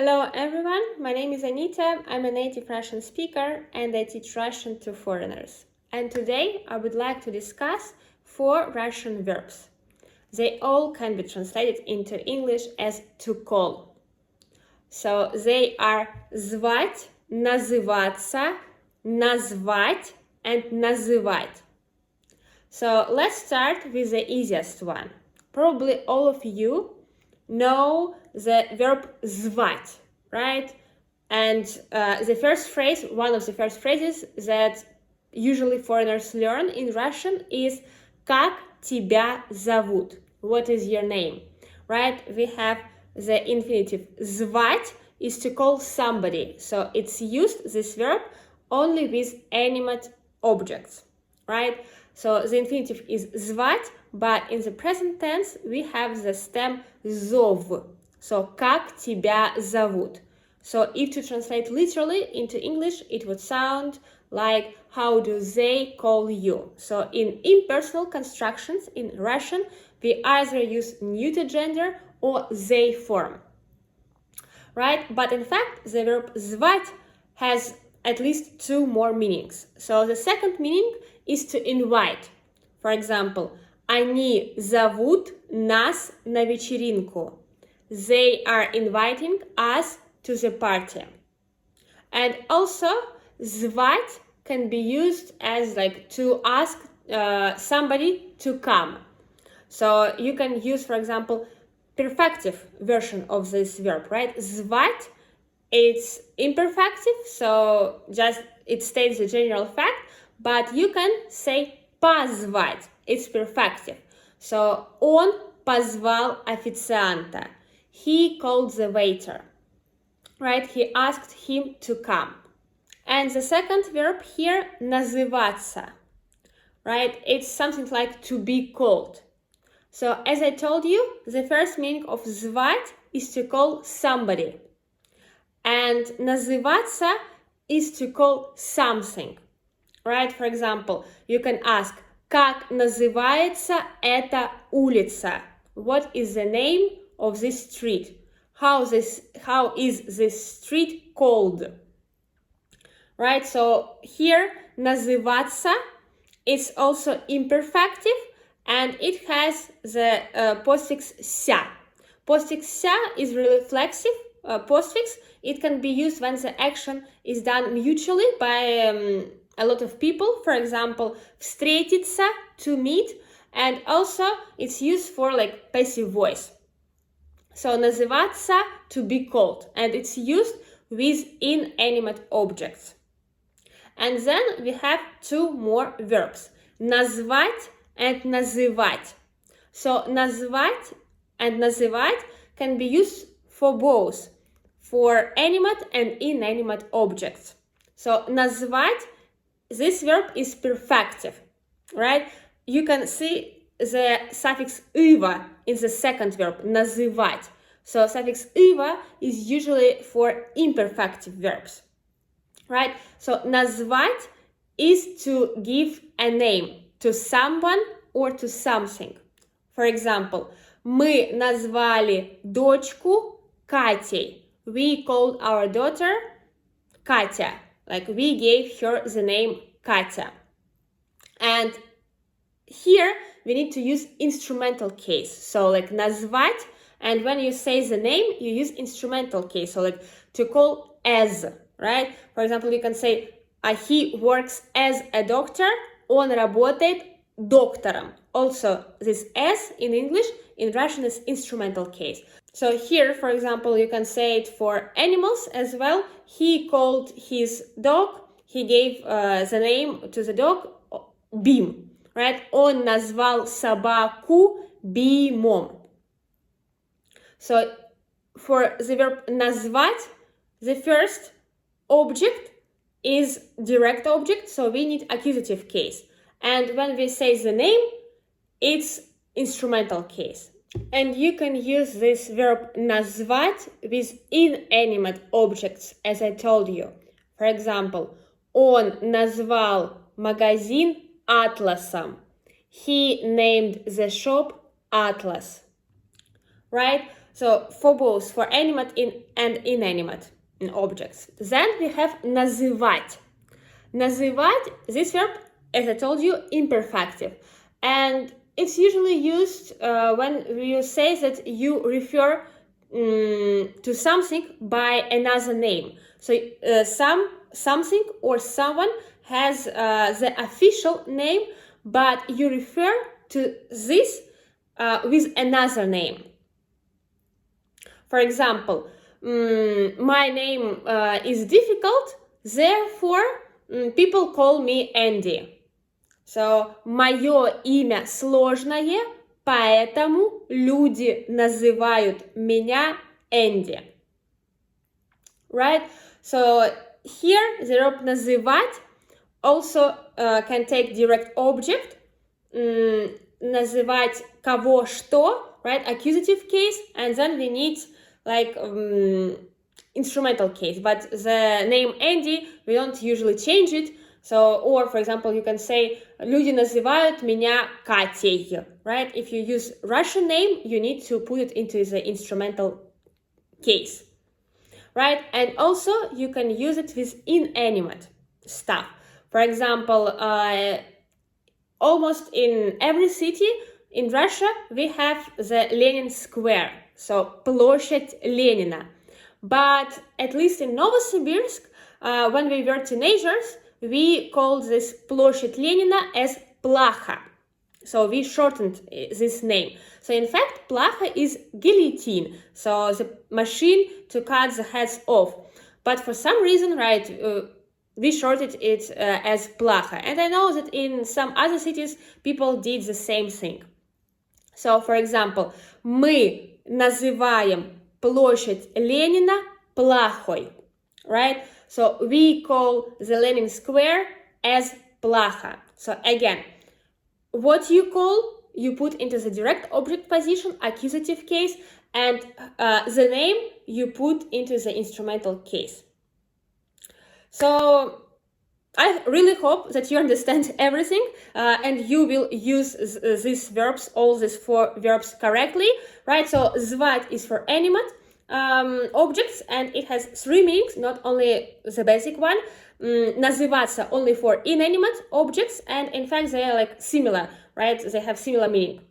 Hello everyone, my name is Anita, I'm a native Russian speaker and I teach Russian to foreigners. And today I would like to discuss 4 Russian verbs. They all can be translated into English as to call. So they are звать, называться, назвать and называть. So let's start with the easiest one. Probably all of you know the verb звать, right? And the first phrase, one of the first phrases that usually foreigners learn in Russian is как тебя зовут? What is your name? Right? We have the infinitive звать is to call somebody. So it's used, this verb, only with animate objects, right? So the infinitive is звать, but in the present tense we have the stem зов. So как тебя зовут? So if to translate literally into English, it would sound like how do they call you? So in impersonal constructions in Russian, we either use neuter gender or they form, right? But in fact, the verb звать has at least 2 more meanings. So the second meaning is to invite. For example, они зовут нас на вечеринку. They are inviting us to the party. And also, звать can be used as like to ask somebody to come. So you can use, for example, perfective version of this verb, right? Звать, it's imperfective, so just it states the general fact, but you can say позвать, it's perfective. So он позвал официанта. He called the waiter, right? He asked him to come. And the second verb here, называться, right? It's something like to be called. So as I told you, the first meaning of звать is to call somebody. And называться is to call something, right? For example, you can ask, как называется эта улица? What is the name of this street? How is this street called? Right? So here, называться is also imperfective and it has the postfix ся. Postfix ся is really reflexive postfix. It can be used when the action is done mutually by a lot of people. For example, встретиться, to meet, and also it's used for like passive voice. So называться, to be called, and it's used with inanimate objects. And then we have 2 more verbs, назвать and называть. So назвать and называть can be used for both, for animate and inanimate objects. So назвать, this verb is perfective, right? You can see the suffix ива in the second verb, называть. So suffix ива is usually for imperfective verbs, right? So назвать is to give a name to someone or to something. For example, мы назвали дочку Катей. We called our daughter Katya. Like we gave her the name Katya. And here we need to use instrumental case. So like назвать, and when you say the name, you use instrumental case. So like to call as, right? For example, you can say he works as a doctor, он работает доктором. Also, this as in English, in Russian is instrumental case. So here, for example, you can say it for animals as well. He called his dog, he gave the name to the dog, Бим, right? Он назвал собаку Бимом. So for the verb назвать, the first object is direct object, so we need accusative case. And when we say the name, it's instrumental case. And you can use this verb назвать with inanimate objects, as I told you. For example, он назвал магазин атласом. He named the shop Atlas. Right? So for both, for animate and inanimate objects. Then we have называть. Называть, this verb, as I told you, imperfective. And it's usually used when you say that you refer to something by another name. So something or someone has the official name, but you refer to this with another name. For example, my name is difficult, therefore people call me Andy. So, мое имя сложное, поэтому люди называют меня Энди. Right? So, here the verb называть also can take direct object. Называть кого что, right? Accusative case, and then we need like instrumental case. But the name Andy, we don't usually change it. So, or for example, you can say люди называют меня Катей, right? If you use Russian name, you need to put it into the instrumental case, right? And also you can use it with inanimate stuff. For example, almost in every city in Russia, we have the Lenin Square, so площадь Ленина. But at least in Novosibirsk, when we were teenagers, we called this площадь Ленина as Plaha. So we shortened this name. So in fact, Plaha is guillotine, so the machine to cut the heads off. But for some reason, right, we shortened it as Plaha. And I know that in some other cities, people did the same thing. So, for example, мы называем площадь Ленина плохой, right? So we call the Lenin Square as Plaha. So again, what you call, you put into the direct object position, accusative case, and the name you put into the instrumental case. So I really hope that you understand everything and you will use these verbs, all these 4 verbs correctly, right? So звать is for animate objects, and it has 3 meanings, not only the basic one. Называться only for inanimate objects, and in fact they are like similar, right? They have similar meaning.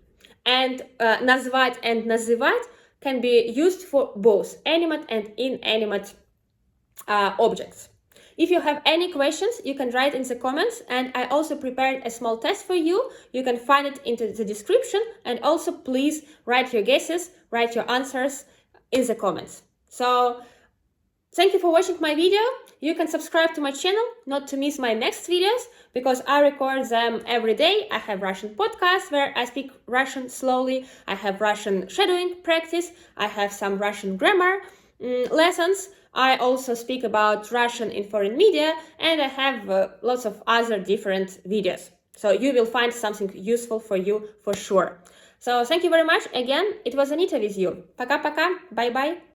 And назвать and называть can be used for both animate and inanimate objects. If you have any questions, you can write in the comments, and I also prepared a small test for you. You can find it into the description, and also please write your guesses, write your answers in the comments. So thank you for watching my video. You can subscribe to my channel not to miss my next videos, because I record them every day. I have Russian podcasts where I speak Russian slowly. I have Russian shadowing practice. I have some Russian grammar lessons. I also speak about Russian in foreign media, and I have lots of other different videos. So you will find something useful for you for sure. So thank you very much. Again, it was Anita with you. Пока-пока. Bye-bye.